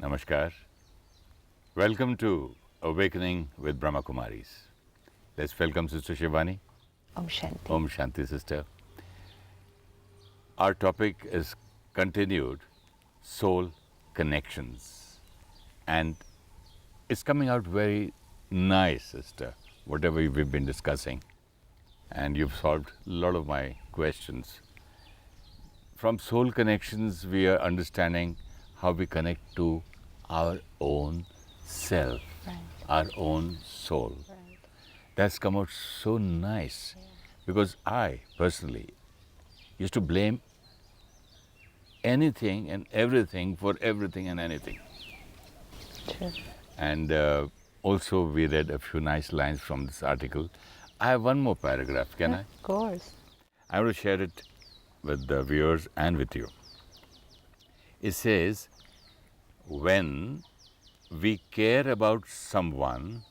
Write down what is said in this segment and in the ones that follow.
Namaskar. Welcome to Awakening with Brahma Kumaris. Let's welcome Sister Shivani. Om Shanti. Om Shanti, sister. Our topic is continued soul connections. And it's coming out very nice, sister, whatever we've been discussing. And you've solved a lot of my questions. From soul connections, we are understanding how we connect to our own self, Right. our own soul. Right. That's come out so nice because I personally used to blame anything and everything for everything and anything. True. And also we read a few nice lines from this article. I have one more paragraph, can I? Of course. I will share it with the viewers and with you. It says, when we care about someone,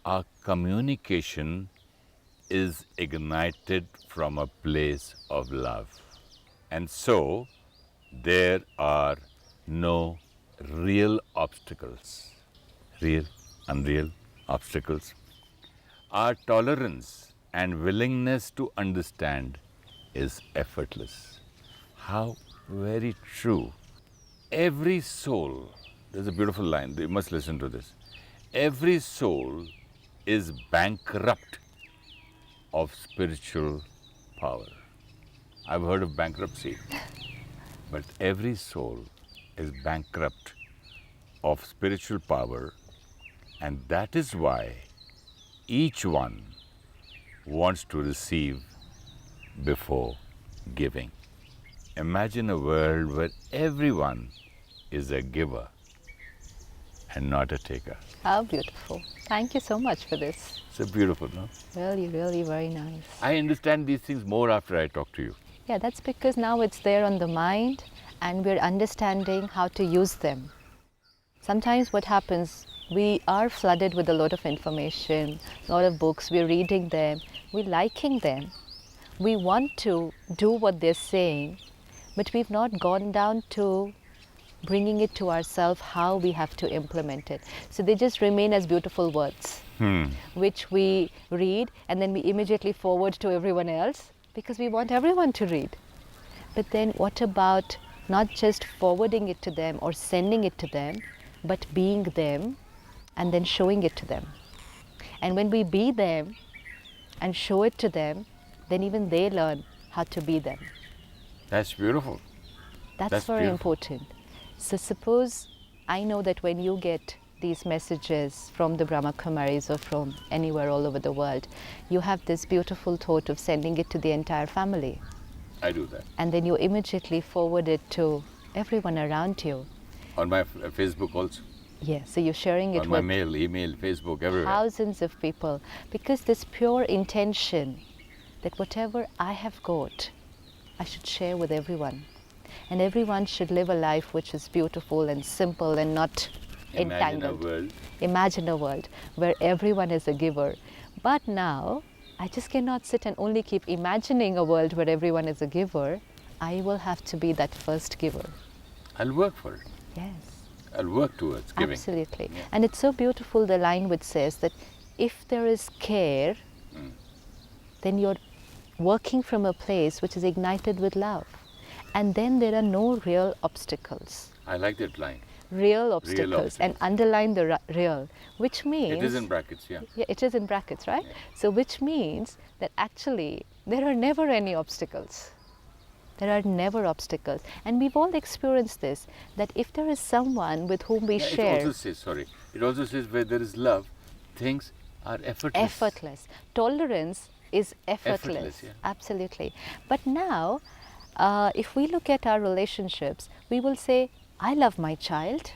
our communication is ignited from a place of love. And so, there are no real obstacles, real, unreal obstacles. Our tolerance and willingness to understand is effortless. How very true. Every soul, there's a beautiful line, you must listen to this. Every soul is bankrupt of spiritual power. I've heard of bankruptcy, but every soul is bankrupt of spiritual power, and that is why each one wants to receive before giving. Imagine a world where everyone is a giver and not a taker. How beautiful. Thank you so much for this. It's beautiful, no? Really, really very nice. I understand these things more after I talk to you. Yeah, that's because now it's there on the mind and we're understanding how to use them. Sometimes what happens, we are flooded with a lot of information, a lot of books, we're reading them, we're liking them. We want to do what they're saying, but we've not gone down to bringing it to ourselves how we have to implement it. So they just remain as beautiful words, which we read and then we immediately forward to everyone else because we want everyone to read. But then what about not just forwarding it to them or sending it to them, but being them and then showing it to them? And when we be them and show it to them, then even they learn how to be them. That's beautiful. That's very beautiful. important. So suppose I know that when you get these messages from the Brahma Kumaris or from anywhere all over the world, you have this beautiful thought of sending it to the entire family. I do that. And then you immediately forward it to everyone around you. On my Facebook also. Yeah, so you're sharing it On my with mail, email, Facebook, everywhere. thousands of people because this pure intention that whatever I have got, I should share with everyone. And everyone should live a life which is beautiful and simple and not Imagine entangled. a world. Imagine a world where everyone is a giver. But now, I just cannot sit and only keep imagining a world where everyone is a giver. I will have to be that first giver. I'll work for it. Yes. I'll work towards giving. Absolutely. Yeah. And it's so beautiful, the line which says that if there is care, then you're working from a place which is ignited with love. And then there are no real obstacles. I like that line. Real obstacles. obstacles. And underline the real, which means... It is in brackets, yeah. Yeah, it is in brackets, right? Yeah. So which means that actually there are never any obstacles. There are never obstacles. And we've all experienced this, that if there is someone with whom we Yeah, share... It also says where there is love, things are effortless. Effortless. Tolerance is effortless. Effortless, yeah. Absolutely. But now, if we look at our relationships, we will say, I love my child,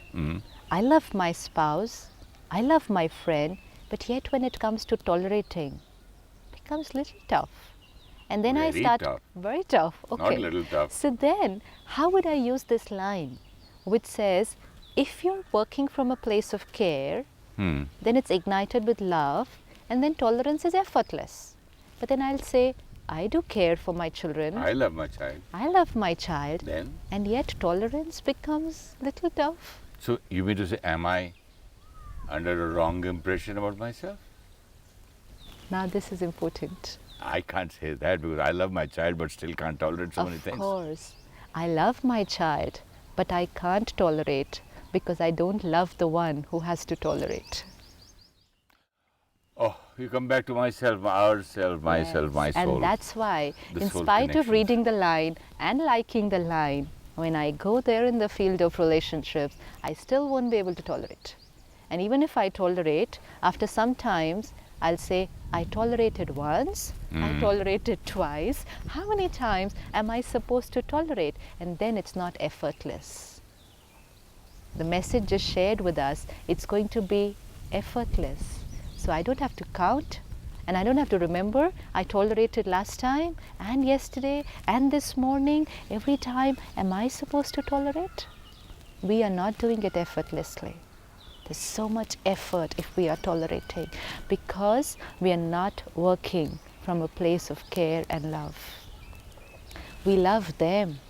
I love my spouse, I love my friend, but yet when it comes to tolerating, it becomes little tough. And then I Very start... tough. Very tough. Okay. Not little tough. So then, how would I use this line, which says, if you're working from a place of care, then it's ignited with love, and then tolerance is effortless. But then I'll say, I do care for my children. I love my child. I love my child. Then And yet tolerance becomes little tough. So you mean to say, am I under a wrong impression about myself? Now this is important. I can't say that because I love my child but still can't tolerate so many Of things. course, I love my child, but I can't tolerate because I don't love the one who has to tolerate. Oh, you come back to myself, ourself, myself, Yes, my soul. and that's why, The in soul spite of connections. reading the line and liking the line, when I go there in the field of relationships, I still won't be able to tolerate. And even if I tolerate, after some times, I'll say, I tolerated once, I tolerated twice. How many times am I supposed to tolerate? And then it's not effortless. The message just shared with us, it's going to be effortless. So I don't have to count and I don't have to remember I tolerated last time and yesterday and this morning. Every time, am I supposed to tolerate? We are not doing it effortlessly. There's so much effort if we are tolerating because we are not working from a place of care and love. We love them,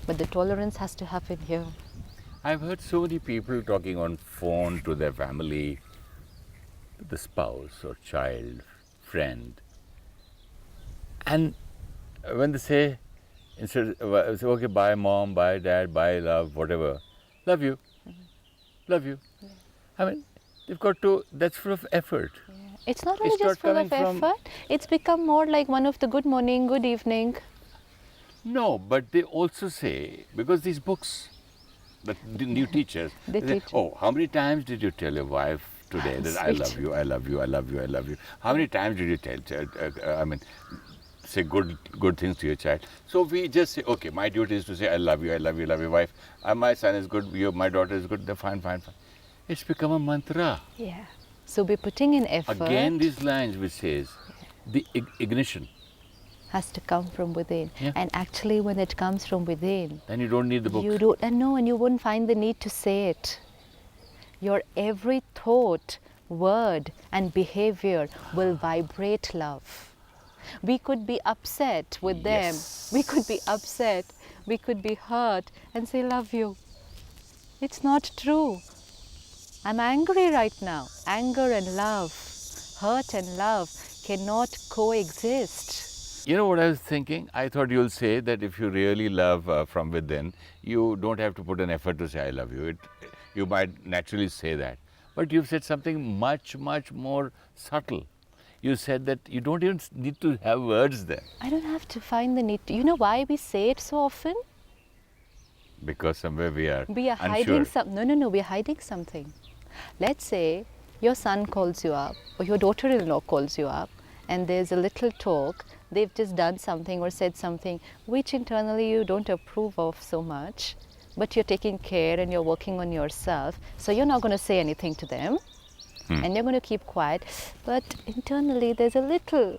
but the tolerance has to happen here. I've heard so many people talking on phone to their family, the spouse or child, friend. And when they say, instead, say, okay, bye mom, bye dad, bye love, whatever, love you, love you. I mean, they've got to, that's full of effort. It's not only It's just not full of coming from- effort, it's become more like one of the good morning, good evening. No, but they also say, because these books, the new teachers, They say, teach. oh, how many times did you tell your wife today that I Sweet. love you, I love you, I love you, I love you? How many times did you say good things to your child? So we just say, okay, my duty is to say I love you, I love you, love your wife. My son is good, my daughter is good, fine, fine, fine. It's become a mantra. Yeah. So we're putting in effort. Again, these lines which says the ignition. Has to come from within. Yeah. And actually, when it comes from within, Then you don't need the books. you don't, and no, and you wouldn't find the need to say it. Your every thought, word, and behavior will vibrate love. We could be upset with them. We could be upset. We could be hurt and say, love you. It's not true. I'm angry right now. Anger and love, hurt and love cannot coexist. You know what I was thinking? I thought you'll say that if you really love from within, you don't have to put an effort to say I love you. You might naturally say that. But you've said something much, much more subtle. You said that you don't even need to have words there. I don't have to find the need to. You know why we say it so often? Because somewhere we are We are unsure. hiding some. No, we're hiding something. Let's say your son calls you up or your daughter-in-law calls you up and there's a little talk. They've just done something or said something which internally you don't approve of so much, but you're taking care and you're working on yourself. So you're not going to say anything to them and you're going to keep quiet. But internally there's a little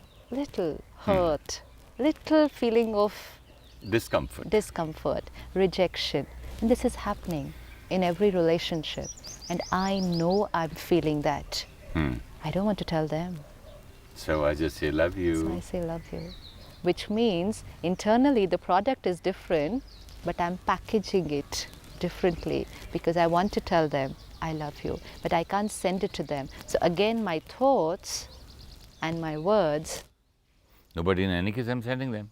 hurt, little feeling of discomfort, rejection. And this is happening in every relationship. And I know I'm feeling that. I don't want to tell them. So I just say love you. So I say love you. Which means internally the product is different, but I'm packaging it differently because I want to tell them I love you, but I can't send it to them. So again, my thoughts and my words, No, but in any case, I'm sending them.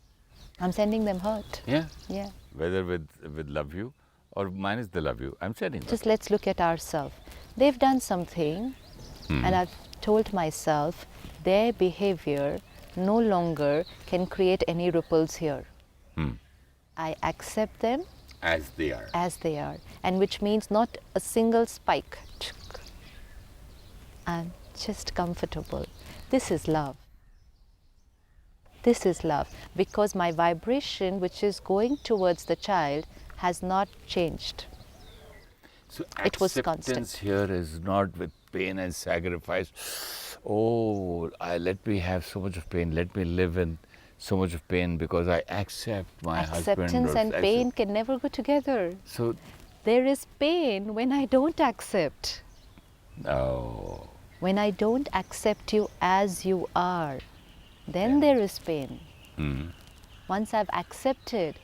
I'm sending them hurt. Yeah. Yeah. Whether with love you or minus the love you, I'm sending them. Just let's look at ourselves. They've done something and I've told myself their behavior no longer can create any ripples here. I accept them As they are. as they are, and which means not a single spike. I'm just comfortable. This is love. This is love because my vibration, which is going towards the child, has not changed. So It was acceptance constant. here is not with pain and sacrifice. Oh, let me have so much of pain. Let me live in so much of pain because I accept my husband. Acceptance or and pain can never go together. So, There is pain when I don't accept. oh, When I don't accept you as you are, then there is pain. Once I've accepted,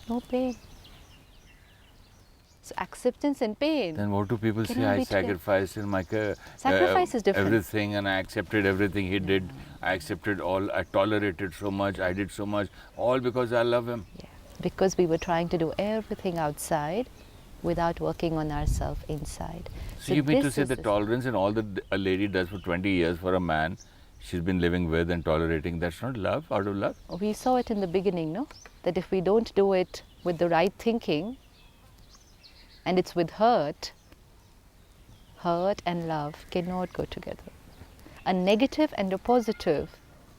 no pain. So acceptance and pain. Then what do people say? Cannot I be together. sacrificed in my Sacrifice is different. everything, and I accepted everything he did. I accepted all. I tolerated so much. I did so much, all because I love him. Yeah. Because we were trying to do everything outside without working on ourselves inside. So you mean to this say is the the- tolerance and all that a lady does for 20 years for a man, she's been living with and tolerating, that's not love, out of love? We saw it in the beginning, no? That if we don't do it with the right thinking, and it's with hurt and love cannot go together. A negative and a positive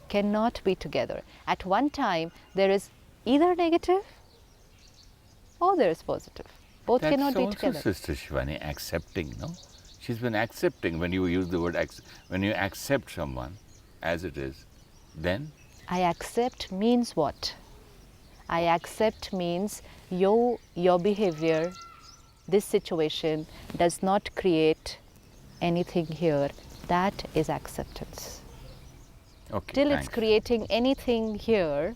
cannot be together. At one time, there is either negative or there is positive. Both That's cannot be also together. Sister Shivani, accepting, no? She's been accepting. When you use the word, when you accept someone as it is, then I accept means what? I accept means your behavior, this situation does not create anything here. That is acceptance. okay. Till thanks. it's creating anything here,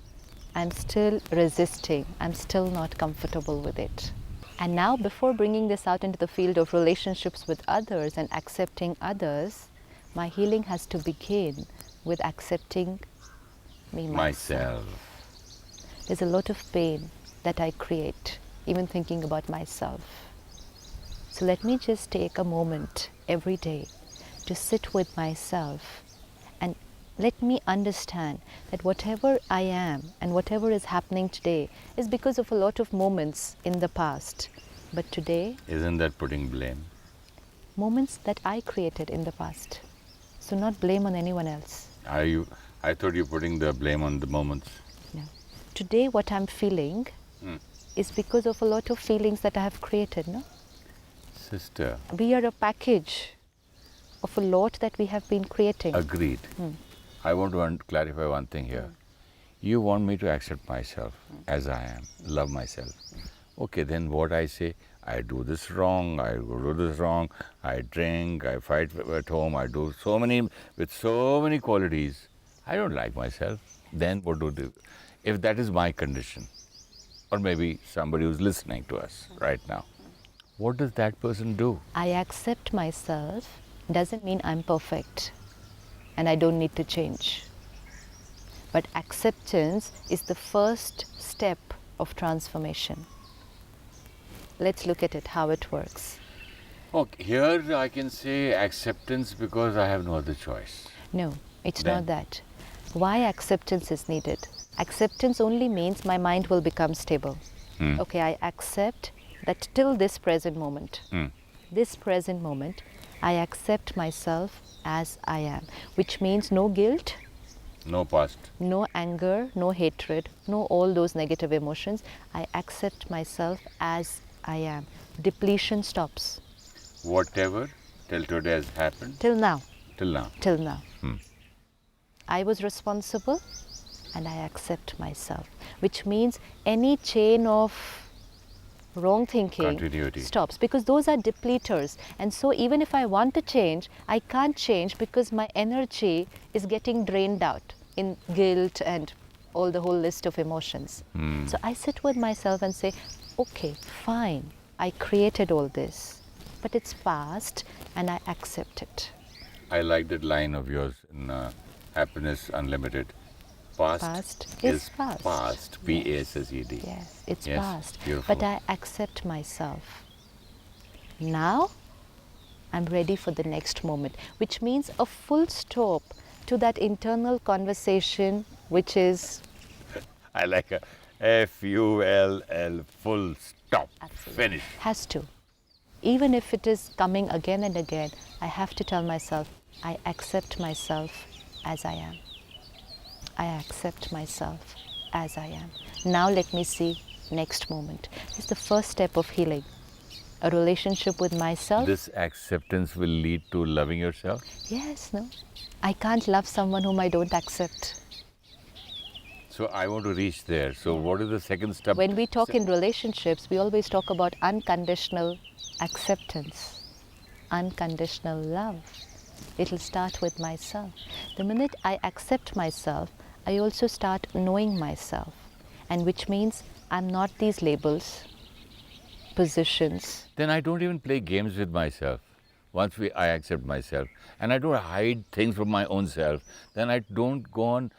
I'm still resisting. I'm still not comfortable with it. And now, before bringing this out into the field of relationships with others and accepting others, my healing has to begin with accepting me myself. There's a lot of pain that I create, even thinking about myself. So let me just take a moment every day to sit with myself and let me understand that whatever I am and whatever is happening today is because of a lot of moments in the past. But today, Isn't that putting blame? moments that I created in the past. So not blame on anyone else. I thought you were putting the blame on the moments. No. Today what I'm feeling is because of a lot of feelings that I have created, no? Sister, We are a package of a lot that we have been creating. agreed. I want to clarify one thing here. You want me to accept myself as I am, love myself. Okay, then what I say, I do this wrong, I do this wrong, I drink, I fight at home, I do with so many qualities. I don't like myself. Then what do? If that is my condition, or maybe somebody who's listening to us right now, what does that person do? I accept myself doesn't mean I'm perfect and I don't need to change. But acceptance is the first step of transformation. Let's look at it, how it works. Okay, here I can say acceptance because I have no other choice. No, it's Then? not that. Why acceptance is needed? Acceptance only means my mind will become stable. Okay, I accept that till this present moment, I accept myself as I am, which means no guilt, No past. no anger, no hatred, no all those negative emotions. I accept myself as I am. Depletion stops. Whatever till today has happened, Till now. till now. Till now. I was responsible and I accept myself, which means any chain of wrong thinking Continuity. stops, because those are depleters. And so even if I want to change, I can't change because my energy is getting drained out in guilt and the whole list of emotions. So I sit with myself and say, okay, fine, I created all this, but it's past and I accept it. I like that line of yours in Happiness Unlimited. Past is past. Past. P-A-S-S-E-D. Yes, it's Yes, past. beautiful. But I accept myself. Now I'm ready for the next moment, which means a full stop to that internal conversation, which is I like a F-U-L-L, full stop. Finish. has to. Even if it is coming again and again, I have to tell myself, I accept myself as I am. I accept myself as I am. Now let me see next moment. It's the first step of healing. A relationship with myself. This acceptance will lead to loving yourself? Yes, no. I can't love someone whom I don't accept. So I want to reach there. So what is the second step? When we talk in relationships, we always talk about unconditional acceptance, unconditional love. It'll start with myself. The minute I accept myself, I also start knowing myself, and which means I'm not these labels. positions. Then I don't even play games with myself. I accept myself, and I don't hide things from my own self, then I don't go on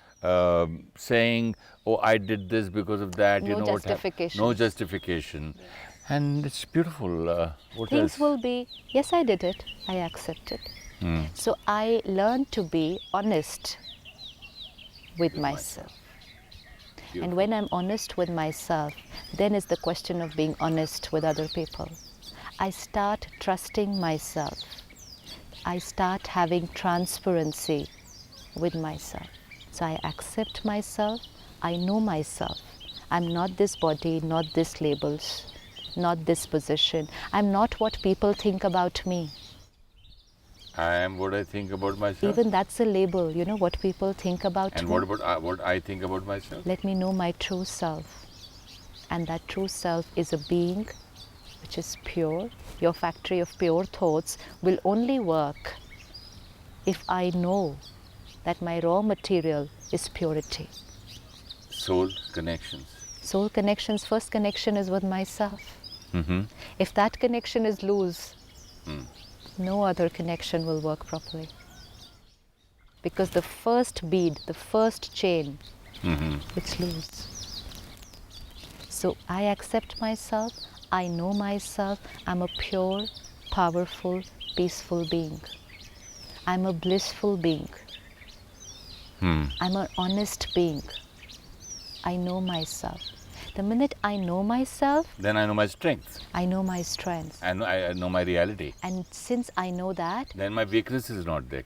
saying, "Oh, I did this because of that." No you know what happened? justifications. No justification, and it's beautiful. What Things else? will be, yes, I did it, I accept it. So I learned to be honest with myself. And when I'm honest with myself, then is the question of being honest with other people. I start trusting myself. I start having transparency with myself. So I accept myself. I know myself. I'm not this body, not this labels, not this position. I'm not what people think about me. I am what I think about myself. Even that's a label, you know, what people think about And me. what about what I think about myself? Let me know my true self. And that true self is a being which is pure. Your factory of pure thoughts will only work if I know that my raw material is purity. Soul connections. Soul connections, first connection is with myself. If that connection is loose, no other connection will work properly. Because the first bead, the first chain, it's loose. So I accept myself, I know myself, I'm a pure, powerful, peaceful being. I'm a blissful being. I'm an honest being. I know myself. The minute I know myself, Then I know my strength. I know my strength. I know my reality. And since I know that, Then my weakness is not there.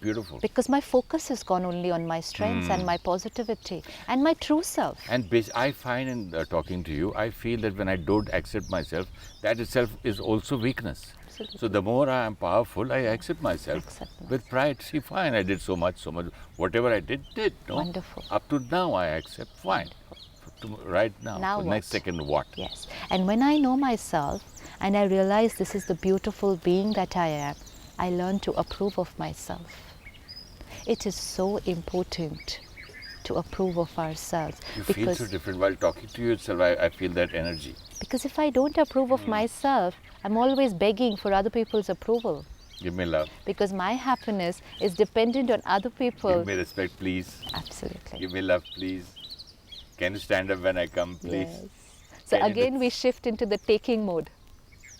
Beautiful. because my focus is gone only on my strengths and my positivity and my true self. And I find in talking to you, I feel that when I don't accept myself, that itself is also weakness. Absolutely. So the more I am powerful, I accept myself Accept myself. with pride. See, fine, I did so much. Whatever I did. No? Wonderful. Up to now, I accept. Fine. Right now. Now so what? next second, what? Yes. And when I know myself and I realize this is the beautiful being that I am, I learn to approve of myself. It is so important to approve of ourselves. You feel so different while talking to yourself. I feel that energy. Because if I don't approve of myself, I'm always begging for other people's approval. Give me love. Because my happiness is dependent on other people. Give me respect, please. Absolutely. Give me love, please. Can you stand up when I come, please? Yes. So Can you again, we shift into the taking mode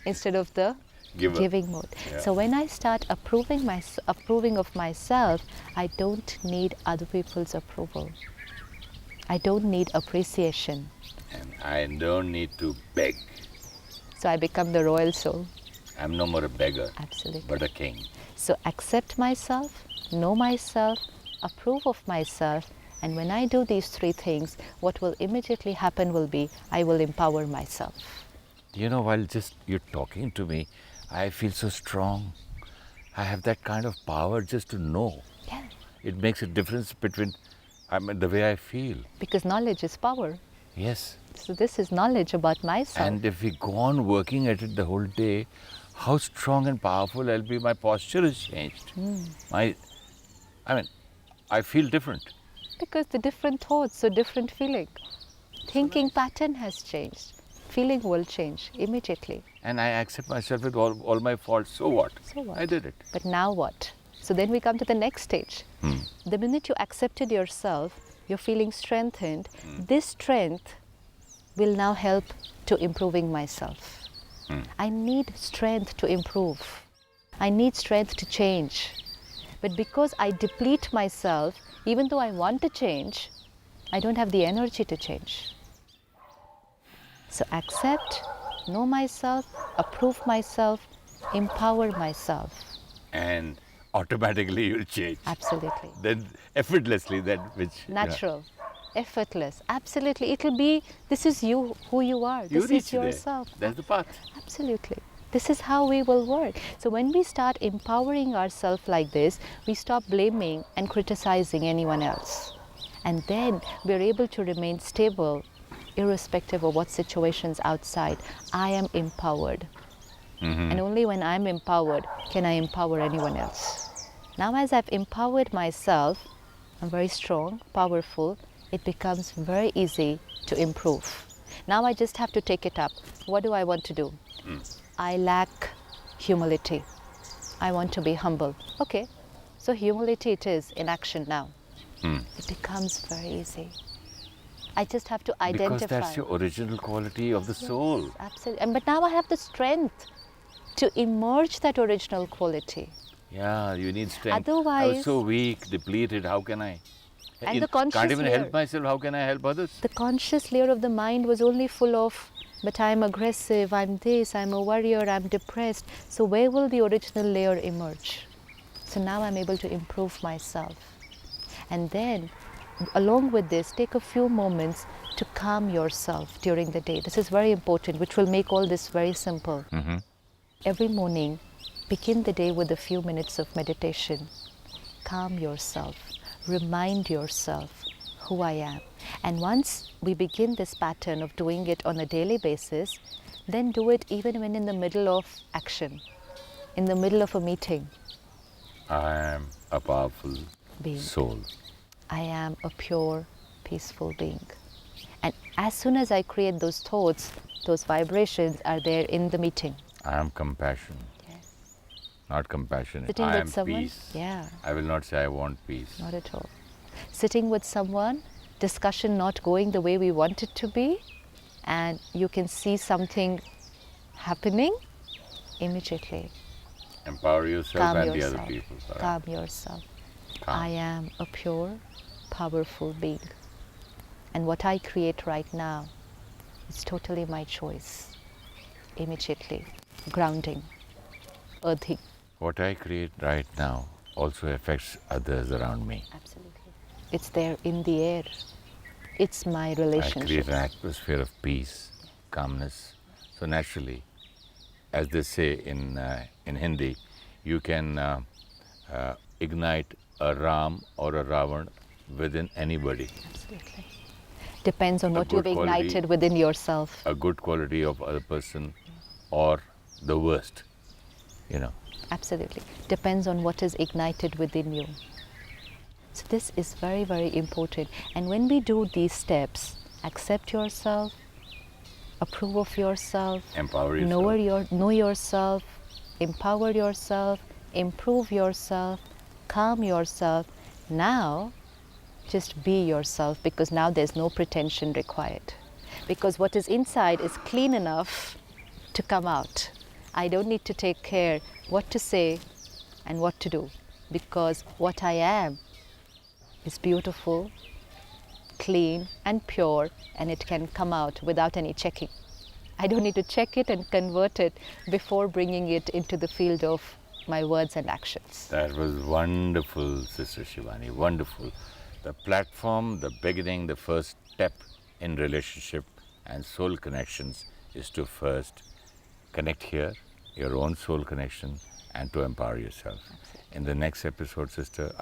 instead of the Giver. giving mode. Yeah. So when I start approving of myself, I don't need other people's approval. I don't need appreciation. And I don't need to beg. So I become the royal soul. I'm no more a beggar, Absolutely. but a king. So accept myself, know myself, approve of myself, and when I do these three things, what will immediately happen will be I will empower myself. You know, while just you're talking to me, I feel so strong. I have that kind of power just to know. Yeah. It makes a difference between the way I feel. Because knowledge is power. Yes. So this is knowledge about myself. And if we go on working at it the whole day, how strong and powerful I'll be. My posture is changed. I feel different. Because the different thoughts, so different feeling. Thinking pattern has changed. Feeling will change immediately. And I accept myself with all my faults. So what? So what? I did it. But now what? So then we come to the next stage. The minute you accepted yourself, you're feeling strengthened. This strength will now help to improving myself. I need strength to improve. I need strength to change. But because I deplete myself, even though I want to change, I don't have the energy to change. So accept, know myself, approve myself, empower myself. And automatically you'll change. Absolutely. Then effortlessly, Natural, effortless. Absolutely. It'll be, this is you, who you are. You This reach is yourself. there. That's the path. Absolutely. This is how we will work. So when we start empowering ourselves like this, we stop blaming and criticizing anyone else. And then we're able to remain stable irrespective of what situations outside. I am empowered. And only when I'm empowered can I empower anyone else. Now as I've empowered myself, I'm very strong, powerful, it becomes very easy to improve. Now I just have to take it up. What do I want to do? I lack humility. I want to be humble. Okay, so humility it is in action now. It becomes very easy. I just have to identify. Because that's your original quality of the soul. Absolutely. But now I have the strength to emerge that original quality. Yeah, you need strength. I Otherwise, was so weak, depleted. How can I? And the conscious can't even layer. help myself. How can I help others? The conscious layer of the mind was only full of, but I'm aggressive, I'm this, I'm a warrior, I'm depressed. So where will the original layer emerge? So now I'm able to improve myself. And then, along with this, take a few moments to calm yourself during the day. This is very important, which will make all this very simple. Every morning, begin the day with a few minutes of meditation. Calm yourself. Remind yourself who I am. And once we begin this pattern of doing it on a daily basis, then do it even when in the middle of action, in the middle of a meeting. I am a powerful Being. soul. I am a pure, peaceful being. And as soon as I create those thoughts, those vibrations are there in the meeting. I am compassion. Yes. Not compassionate. Sitting I with am someone? peace. Yeah. I will not say I want peace. Not at all. Sitting with someone, discussion not going the way we want it to be, and you can see something happening, immediately Empower yourself calm and yourself. the other people. Calm yourself. Calm. I am a pure, powerful being. And what I create right now is totally my choice. Immediately. Grounding. Earthing. What I create right now also affects others around me. Absolutely. It's there in the air. It's my I relationship. create an atmosphere of peace, calmness. So naturally, as they say in Hindi, you can ignite a Ram or a Ravan within anybody. Absolutely. Depends on A what you've good quality. ignited within yourself. A good quality of other person or the worst, you know. Absolutely. Depends on what is ignited within you. So this is very, very important. And when we do these steps, accept yourself, approve of yourself, Empower yourself. know yourself, empower yourself, improve yourself, calm yourself. Now, just be yourself, because now there's no pretension required. Because what is inside is clean enough to come out. I don't need to take care what to say and what to do, because what I am is beautiful, clean and pure, and it can come out without any checking. I don't need to check it and convert it before bringing it into the field of my words and actions. That was wonderful, Sister Shivani, wonderful. The platform, the beginning, the first step in relationship and soul connections is to first connect here, your own soul connection, and to empower yourself. Absolutely. In the next episode, Sister,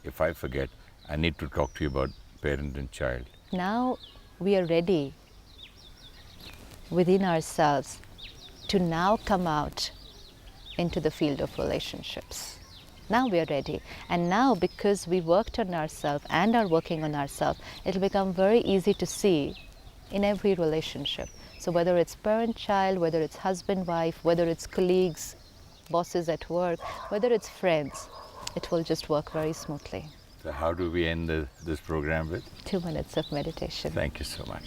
if I forget, I need to talk to you about parent and child. Now we are ready within ourselves to now come out into the field of relationships. Now we are ready. And now, because we worked on ourselves and are working on ourselves, it will become very easy to see in every relationship. So whether it's parent-child, whether it's husband-wife, whether it's colleagues, bosses at work, whether it's friends, it will just work very smoothly. So how do we end this program with? 2 minutes of meditation. Thank you so much.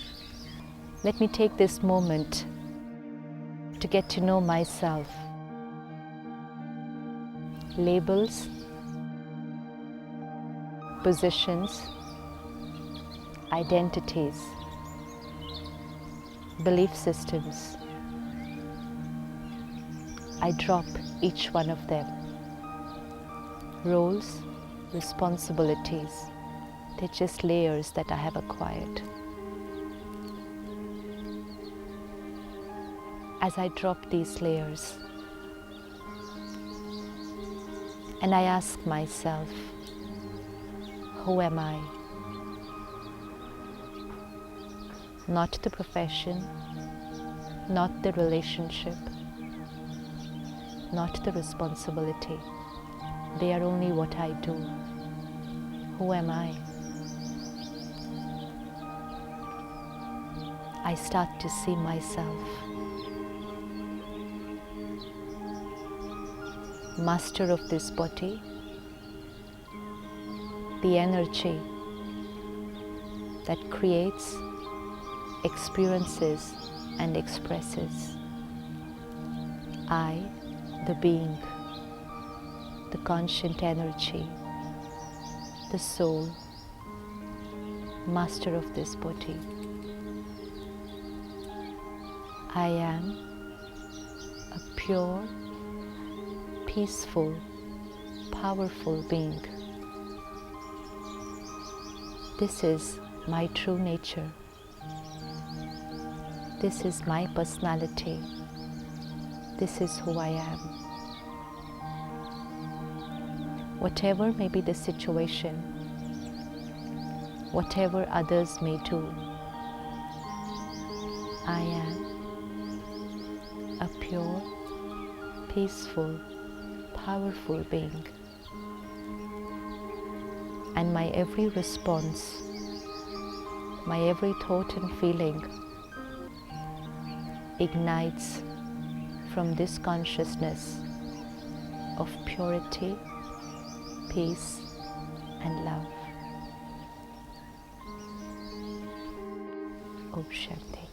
Let me take this moment to get to know myself. Labels, positions, identities, belief systems. I drop each one of them. Roles, responsibilities, they're just layers that I have acquired. As I drop these layers, and I ask myself, who am I? Not the profession, not the relationship, not the responsibility. They are only what I do. Who am I? I start to see myself. Master of this body, the energy that creates, experiences and expresses. I, the being, the conscient energy, the soul, master of this body. I am a pure, peaceful, powerful being. This is my true nature. This is my personality. This is who I am. Whatever may be the situation, whatever others may do, I am a pure, peaceful, powerful being. And my every response, my every thought and feeling ignites from this consciousness of purity, peace, and love. Om Shanti.